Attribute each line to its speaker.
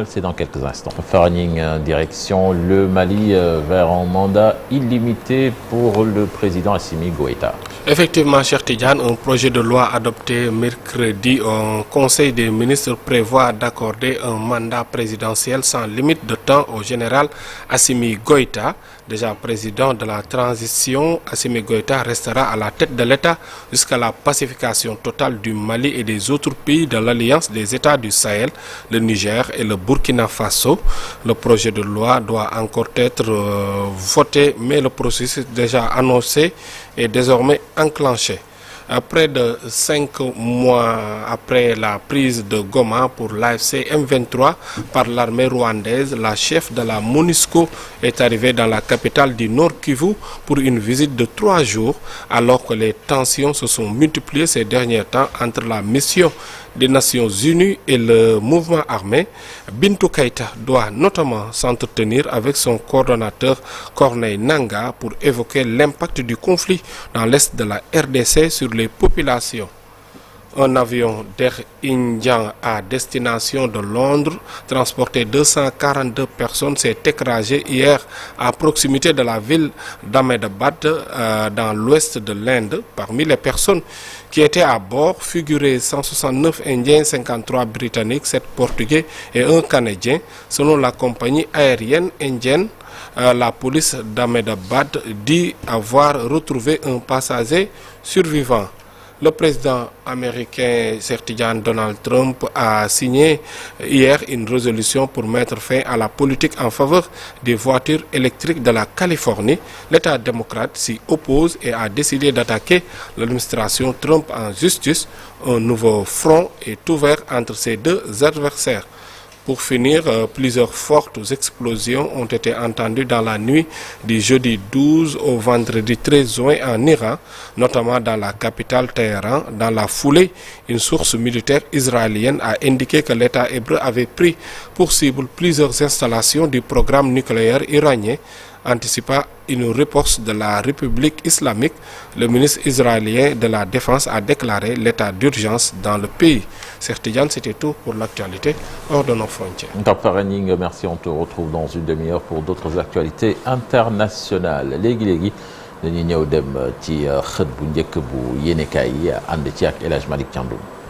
Speaker 1: C'est dans quelques instants. Farning direction le Mali vers un mandat illimité pour le président Assimi Goïta.
Speaker 2: Effectivement, cher Tidiane, un projet de loi adopté mercredi au Conseil des ministres prévoit d'accorder un mandat présidentiel sans limite de temps au général Assimi Goïta. Déjà président de la transition, Assimi Goïta restera à la tête de l'État jusqu'à la pacification totale du Mali et des autres pays de l'Alliance des États du Sahel, le Niger et le Burkina Faso. Le projet de loi doit encore être voté, mais le processus déjà annoncé est désormais enclenché. Près de 5 mois après la prise de Goma pour l'AFC M23 par l'armée rwandaise, la chef de la MONUSCO est arrivée dans la capitale du Nord Kivu pour une visite de 3 jours, alors que les tensions se sont multipliées ces derniers temps entre la mission des Nations Unies et le mouvement armé. Bintou Keïta doit notamment s'entretenir avec son coordonnateur Corneille Nangaa pour évoquer l'impact du conflit dans l'est de la RDC sur les populations. Un avion d'Air Indian à destination de Londres, transporté 242 personnes, s'est écrasé hier à proximité de la ville d'Ahmedabad, dans l'ouest de l'Inde. Parmi les personnes qui étaient à bord figuraient 169 Indiens, 53 Britanniques, 7 Portugais et 1 Canadien. Selon la compagnie aérienne indienne, la police d'Ahmedabad dit avoir retrouvé un passager survivant. Le président américain Donald Trump a signé hier une résolution pour mettre fin à la politique en faveur des voitures électriques de la Californie. L'État démocrate s'y oppose et a décidé d'attaquer l'administration Trump en justice. Un nouveau front est ouvert entre ces deux adversaires. Pour finir, plusieurs fortes explosions ont été entendues dans la nuit du jeudi 12 au vendredi 13 juin en Iran, notamment dans la capitale Téhéran. Dans la foulée, une source militaire israélienne a indiqué que l'État hébreu avait pris pour cible plusieurs installations du programme nucléaire iranien, anticipant une riposte de la République islamique. Le ministre israélien de la Défense a déclaré l'état d'urgence dans le pays. Tidiane, c'était tout pour l'actualité hors de nos frontières.
Speaker 1: Farning, merci, on te retrouve dans une demi-heure pour d'autres actualités internationales. Léegi dañuy ñëw dem ci xët bu njëkk bu yéenekaay yi ànd ci ak El Hadj Malick Thiandoum.